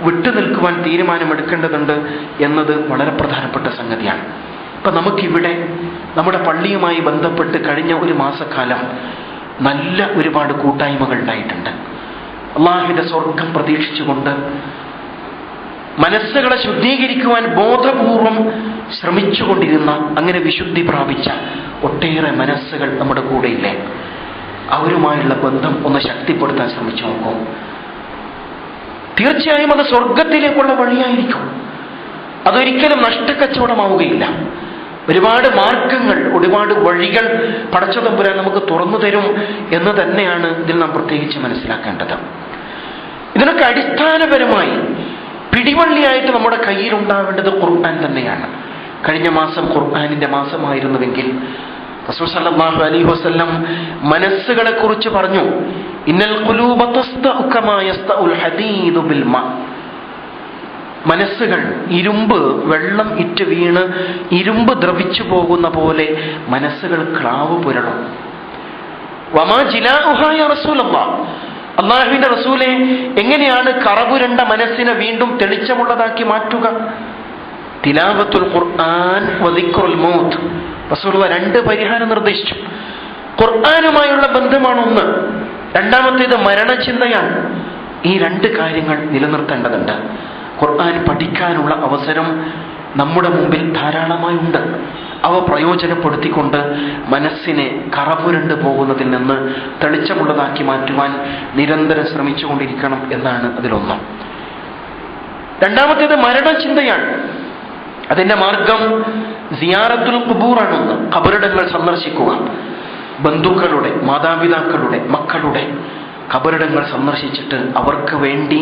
വിട്ടുനിൽക്കുവാൻ തീരുമാനമെടുക്കേണ്ടതുണ്ട് എന്നത് വളരെ പ്രധാനപ്പെട്ട സംഗതിയാണ്. ഇപ്പം നമുക്കിവിടെ നമ്മുടെ പള്ളിയുമായി ബന്ധപ്പെട്ട് കഴിഞ്ഞ ഒരു മാസക്കാലം നല്ല ഒരുപാട് കൂട്ടായ്മകൾ ഉണ്ടായിട്ടുണ്ട്. അല്ലാഹുവിന്റെ സ്വർഗം പ്രതീക്ഷിച്ചുകൊണ്ട് മനസ്സുകളെ ശുദ്ധീകരിക്കുവാൻ ബോധപൂർവം ശ്രമിച്ചുകൊണ്ടിരുന്ന, അങ്ങനെ വിശുദ്ധി പ്രാപിച്ച ഒട്ടേറെ മനസ്സുകൾ നമ്മുടെ കൂടെയില്ലേ? അവരുമായുള്ള ബന്ധം ഒന്ന് ശക്തിപ്പെടുത്താൻ ശ്രമിച്ചു നോക്കൂ. തീർച്ചയായും അത് സ്വർഗത്തിലേക്കുള്ള വഴിയായിരിക്കും. അതൊരിക്കലും നഷ്ടക്കച്ചവടമാവുകയില്ല. ഒരുപാട് മാർഗങ്ങൾ, ഒരുപാട് വഴികൾ പടച്ചതമ്പുരാൻ നമുക്ക് തുറന്നു തരും എന്ന് തന്നെയാണ് ഇതിൽ നാം പ്രത്യേകിച്ച് മനസ്സിലാക്കേണ്ടത്. ഇതിനൊക്കെ അടിസ്ഥാനപരമായി പിടിവള്ളിയായിട്ട് നമ്മുടെ കയ്യിലുണ്ടാവേണ്ടത് ഖുർആൻ തന്നെയാണ്. കഴിഞ്ഞ മാസം ഖുർആനിന്റെ മാസമായിരുന്നുവെങ്കിൽ റസൂൽ സല്ലല്ലാഹു അലൈഹി വസല്ലം മനസ്സുകളെ കുറിച്ച് പറഞ്ഞു, ഇന്നൽ ഖുലൂബ തസ്തഉ കമാ യസ്തഉൽ ഹദീദു ബിൽ മാ. മനസ്സുകൾ ഇരുമ്പ് വെള്ളം ഇറ്റ് വീണ് ഇരുമ്പ് ദ്രവിച്ചു പോകുന്ന പോലെ മനസ്സുകൾ ക്ലാവ് പുരളും. വമാ ജിലാഉഹാ യാ റസൂലല്ലാഹ്, അല്ലാഹുവിന്റെ റസൂലെ, എങ്ങനെയാണ് കറപുരണ്ട മനസ്സിനെ വീണ്ടും തെളിച്ചമുള്ളതാക്കി മാറ്റുക? തിലാവത്തുൽ ഖുർആൻ വദിക്റുൽ മൗത്ത്. റസൂലുള്ളാഹി രണ്ട് പരിഹാരം നിർദ്ദേശിച്ചു. ഖുർആനുമായുള്ള ബന്ധമാണ് ഒന്ന്, രണ്ടാമത്തേത് മരണചിന്തയാണ്. ഈ രണ്ട് കാര്യങ്ങൾ നിലനിർത്തേണ്ടതുണ്ട്. ഖുർആൻ പഠിക്കാനുള്ള അവസരം നമ്മുടെ മുമ്പിൽ ധാരാളമായി ഉണ്ട്. അവ പ്രയോജനപ്പെടുത്തിക്കൊണ്ട് മനസ്സിനെ കറപുരണ്ടു പോകുന്നതിൽ നിന്ന് തെളിച്ചമുള്ളതാക്കി മാറ്റുവാൻ നിരന്തരം ശ്രമിച്ചുകൊണ്ടിരിക്കണം എന്നാണ് അതിലൊന്ന്. രണ്ടാമത്തേത് മരണചിന്തയാണ്. അതിന്റെ മാർഗം സിയാറത്തുൽ ഖുബൂറാണ്. ഖബറിടങ്ങൾ സന്ദർശിക്കുക. ബന്ധുക്കളുടെ, മാതാപിതാക്കളുടെ, മക്കളുടെ ഖബറിടങ്ങൾ സന്ദർശിച്ചിട്ട് അവർക്ക് വേണ്ടി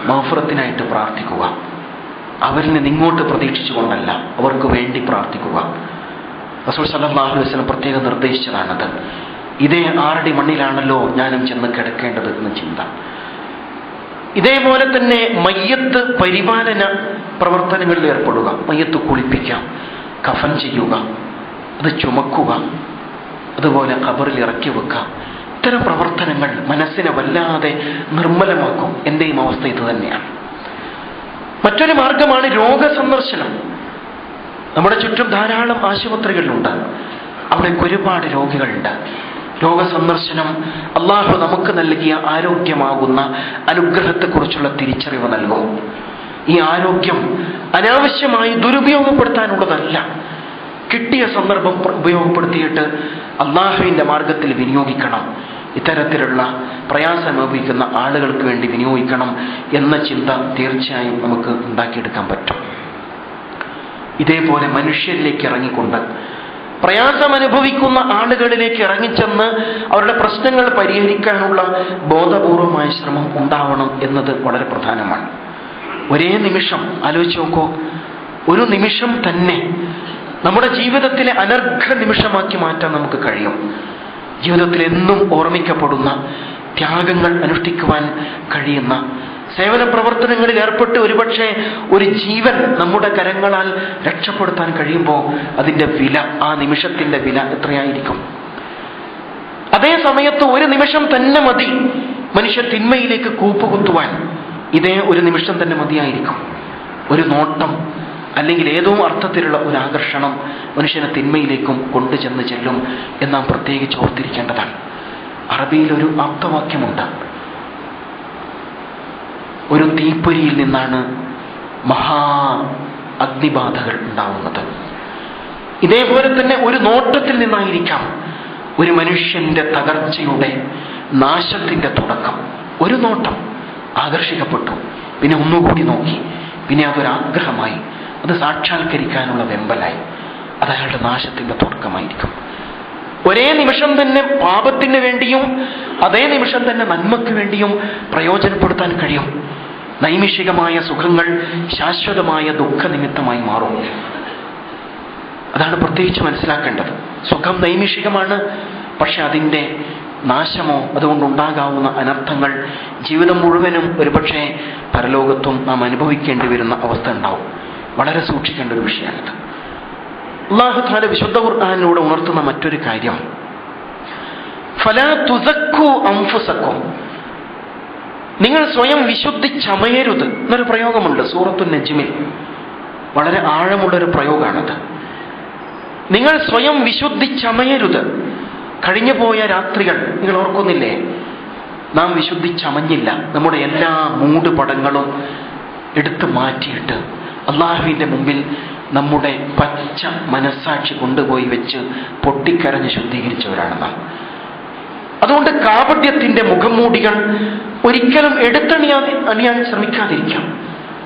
മഗ്ഫിറത്തിനായിട്ട് പ്രാർത്ഥിക്കുക. അവരിൽ നിന്ന് ഇങ്ങോട്ട് പ്രതീക്ഷിച്ചുകൊണ്ടല്ല, അവർക്ക് വേണ്ടി പ്രാർത്ഥിക്കുക. റസൂൽ സല്ലല്ലാഹു അലൈഹി വസല്ലം പ്രത്യേകം നിർദ്ദേശിച്ചതാണത്. ഇതേ 6 അടി മണ്ണിലാണല്ലോ ഞാനും ചെന്ന് കിടക്കേണ്ടത് എന്ന ചിന്ത. ഇതേപോലെ തന്നെ മയ്യത്ത് പരിപാലന പ്രവർത്തനങ്ങളിൽ ഏർപ്പെടുക. മയ്യത്ത് കുളിപ്പിക്കാം, കഫൻ ചെയ്യുക, അത് ചുമക്കുക, അതുപോലെ ഖബറിൽ ഇറക്കി വെക്കുക. ഇത്തരം പ്രവർത്തനങ്ങൾ മനസ്സിനെ വല്ലാതെ നിർമ്മലമാക്കും. എന്റെയും അവസ്ഥ ഇത് തന്നെയാണ്. മറ്റൊരു മാർഗമാണ് രോഗസന്ദർശനം. നമ്മുടെ ചുറ്റും ധാരാളം ആശുപത്രികളുണ്ട്, അവിടെ ഒരുപാട് രോഗികളുണ്ട്. രോഗസന്ദർശനം അള്ളാഹു നമുക്ക് നൽകിയ ആരോഗ്യമാകുന്ന അനുഗ്രഹത്തെക്കുറിച്ചുള്ള തിരിച്ചറിവ് നൽകും. ഈ ആരോഗ്യം അനാവശ്യമായി ദുരുപയോഗപ്പെടുത്താനുള്ളതല്ല. കിട്ടിയ സന്ദർഭം ഉപയോഗപ്പെടുത്തിയിട്ട് അള്ളാഹുവിന്റെ മാർഗത്തിൽ വിനിയോഗിക്കണം. ഇത്തരത്തിലുള്ള പ്രയാസം അനുഭവിക്കുന്ന ആളുകൾക്ക് വേണ്ടി വിനിയോഗിക്കണം എന്ന ചിന്ത തീർച്ചയായും നമുക്ക് ഉണ്ടാക്കിയെടുക്കാൻ പറ്റും. ഇതേപോലെ മനുഷ്യരിലേക്ക് ഇറങ്ങിക്കൊണ്ട് പ്രയാസം അനുഭവിക്കുന്ന ആളുകളിലേക്ക് ഇറങ്ങിച്ചെന്ന് അവരുടെ പ്രശ്നങ്ങൾ പരിഹരിക്കാനുള്ള ബോധപൂർവമായ ശ്രമം ഉണ്ടാവണം എന്നത് വളരെ പ്രധാനമാണ്. ഒരേ നിമിഷം ആലോചിച്ച് നോക്കൂ, ഒരു നിമിഷം തന്നെ നമ്മുടെ ജീവിതത്തിലെ അനർഘ നിമിഷമാക്കി മാറ്റാൻ നമുക്ക് കഴിയും. ജീവിതത്തിൽ എന്നും ഓർമ്മിക്കപ്പെടുന്ന, ത്യാഗങ്ങൾ അനുഷ്ഠിക്കുവാൻ കഴിയുന്ന, സേവന പ്രവർത്തനങ്ങളിൽ ഏർപ്പെട്ട് ഒരുപക്ഷെ ഒരു ജീവൻ നമ്മുടെ കരങ്ങളാൽ രക്ഷപ്പെടുത്താൻ കഴിയുമ്പോൾ അതിൻ്റെ വില, ആ നിമിഷത്തിൻ്റെ വില എത്രയായിരിക്കും? അതേ സമയത്ത് ഒരു നിമിഷം തന്നെ മതി മനുഷ്യ തിന്മയിലേക്ക് കൂപ്പുകുത്തുവാൻ. ഇതേ ഒരു നിമിഷം തന്നെ മതിയായിരിക്കും. ഒരു നോട്ടം അല്ലെങ്കിൽ ഏതോ അർത്ഥത്തിലുള്ള ഒരു ആകർഷണം മനുഷ്യനെ തിന്മയിലേക്കും കൊണ്ടുചെന്ന് ചെല്ലും എന്ന് നാം പ്രത്യേകിച്ച് ഓർത്തിരിക്കേണ്ടതാണ്. അറബിയിൽ ഒരു ആപ്തവാക്യമുണ്ട്, ഒരു തീപ്പൊരിയിൽ നിന്നാണ് മഹാ അഗ്നിബാധകൾ ഉണ്ടാവുന്നത്. ഇതേപോലെ തന്നെ ഒരു നോട്ടത്തിൽ നിന്നായിരിക്കാം ഒരു മനുഷ്യന്റെ തകർച്ചയുടെ, നാശത്തിന്റെ തുടക്കം. ഒരു നോട്ടം ആകർഷിക്കപ്പെട്ടു, പിന്നെ ഒന്നുകൂടി നോക്കി, പിന്നെ അതൊരാഗ്രഹമായി, അത് സാക്ഷാത്കരിക്കാനുള്ള വെമ്പലായി, അത് അയാളുടെ നാശത്തിന്റെ തുടക്കമായിരിക്കും. ഒരേ നിമിഷം തന്നെ പാപത്തിന് വേണ്ടിയും അതേ നിമിഷം തന്നെ നന്മയ്ക്ക് വേണ്ടിയും പ്രയോജനപ്പെടുത്താൻ കഴിയും. നൈമിഷികമായ സുഖങ്ങൾ ശാശ്വതമായ ദുഃഖനിമിത്തമായി മാറും. അതാണ് പ്രത്യേകിച്ച് മനസ്സിലാക്കേണ്ടത്. സുഖം നൈമിഷികമാണ്, പക്ഷെ അതിൻ്റെ നാശമോ അതുകൊണ്ടുണ്ടാകാവുന്ന അനർത്ഥങ്ങൾ ജീവിതം മുഴുവനും ഒരുപക്ഷെ പരലോകത്തും നാം അനുഭവിക്കേണ്ടി വരുന്ന അവസ്ഥ ഉണ്ടാവും. വളരെ സൂക്ഷിക്കേണ്ട ഒരു വിഷയമാണിത്. അല്ലാഹു തആല വിശുദ്ധ ഖുർആനിലൂടെ ഉണർത്തുന്ന മറ്റൊരു കാര്യം, ഫലാ തുസക്കൂ അൻഫുസക്കും, നിങ്ങൾ സ്വയം വിശുദ്ധി ചമയരുത് എന്നൊരു പ്രയോഗമുണ്ട് സൂറത്തുൻ നജ്മിൽ. വളരെ ആഴമുള്ളൊരു പ്രയോഗമാണത്. നിങ്ങൾ സ്വയം വിശുദ്ധി ചമയരുത്. കഴിഞ്ഞു പോയ രാത്രികൾ നിങ്ങൾ ഓർക്കുന്നില്ലേ? നാം വിശുദ്ധി ചമഞ്ഞില്ല. നമ്മുടെ എല്ലാ മൂടുപടങ്ങളും എടുത്തു മാറ്റിയിട്ട് അള്ളാഹുവിൻ്റെ മുമ്പിൽ നമ്മുടെ പച്ച മനസ്സാക്ഷി കൊണ്ടുപോയി വെച്ച് പൊട്ടിക്കരഞ്ഞ് ശുദ്ധീകരിച്ചവരാണ് നാം. അതുകൊണ്ട് കാപട്യത്തിന്റെ മുഖംമൂടികൾ ഒരിക്കലും അണിയാൻ ശ്രമിക്കാതിരിക്കാം.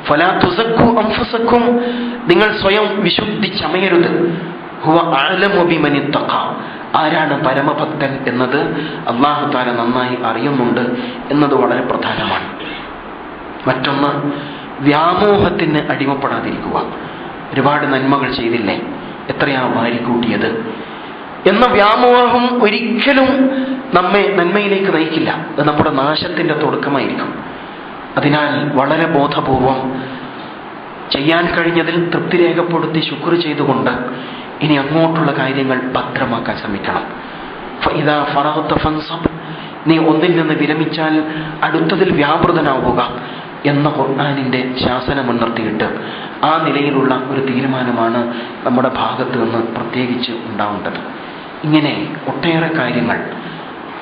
ഫലാ തുസക്കൂ അൻഫുസക്കും, നിങ്ങൾ സ്വയം വിശുദ്ധി ചമയരുത്. ഹുവ അഅലമു ബിമൻ ഇത്തഖ, ആരാണ് പരമഭക്തൻ എന്നത് അല്ലാഹു തആല നന്നായി അറിയുന്നുണ്ട് എന്നത് വളരെ പ്രധാനമാണ്. മറ്റൊന്ന്, വ്യാമോഹത്തിന് അടിമപ്പെടാതിരിക്കുക. ഒരുപാട് നന്മകൾ ചെയ്തില്ലേ, എത്രയാ വാരിക്കൂട്ടിയത് എന്ന വ്യാമോഹം ഒരിക്കലും നമ്മെ നന്മയിലേക്ക് നയിക്കില്ല. അത് നമ്മുടെ നാശത്തിന്റെ തുടക്കമായിരിക്കും. അതിനാൽ വളരെ ബോധപൂർവം ചെയ്യാൻ കഴിഞ്ഞതിൽ തൃപ്തി രേഖപ്പെടുത്തി ശുക്ർ ചെയ്തുകൊണ്ട് ഇനി അങ്ങോട്ടുള്ള കാര്യങ്ങൾ ഭദ്രമാക്കാൻ ശ്രമിക്കണം. ഫഇദാ ഫറഗ്ത ഫൻസബ്, നീ ഒന്നിൽ നിന്ന് വിരമിച്ചാൽ അടുത്തതിൽ വ്യാപൃതനാവുക എന്ന ഖുർആനിന്റെ ശാസനം മുൻനിർത്തിയിട്ട് ആ നിലയിലുള്ള ഒരു തീരുമാനമാണ് നമ്മുടെ ഭാഗത്ത് നിന്ന് പ്രത്യേകിച്ച് ഉണ്ടാവേണ്ടത്. ഇങ്ങനെ ഒട്ടേറെ കാര്യങ്ങൾ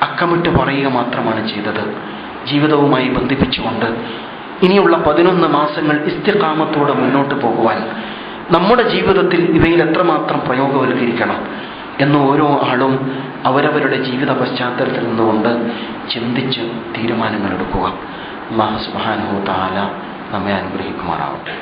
അക്കമിട്ട് പറയുക മാത്രമാണ് ചെയ്തത്. ജീവിതവുമായി ബന്ധിപ്പിച്ചുകൊണ്ട് ഇനിയുള്ള 11 മാസങ്ങൾ ഇസ്തിഖാമത്തോടെ മുന്നോട്ട് പോകുവാൻ നമ്മുടെ ജീവിതത്തിൽ ഇവയിൽ എത്രമാത്രം പ്രയോഗവൽക്കരിക്കണം എന്ന് ഓരോ ആളും അവരവരുടെ ജീവിത പശ്ചാത്തലത്തിൽ നിന്നുകൊണ്ട് ചിന്തിച്ച് തീരുമാനങ്ങൾ എടുക്കുക. അല്ലാഹു സുബ്ഹാനഹു വ തആല നമ്മെ അനുഗ്രഹിക്കുമാറാവട്ടെ.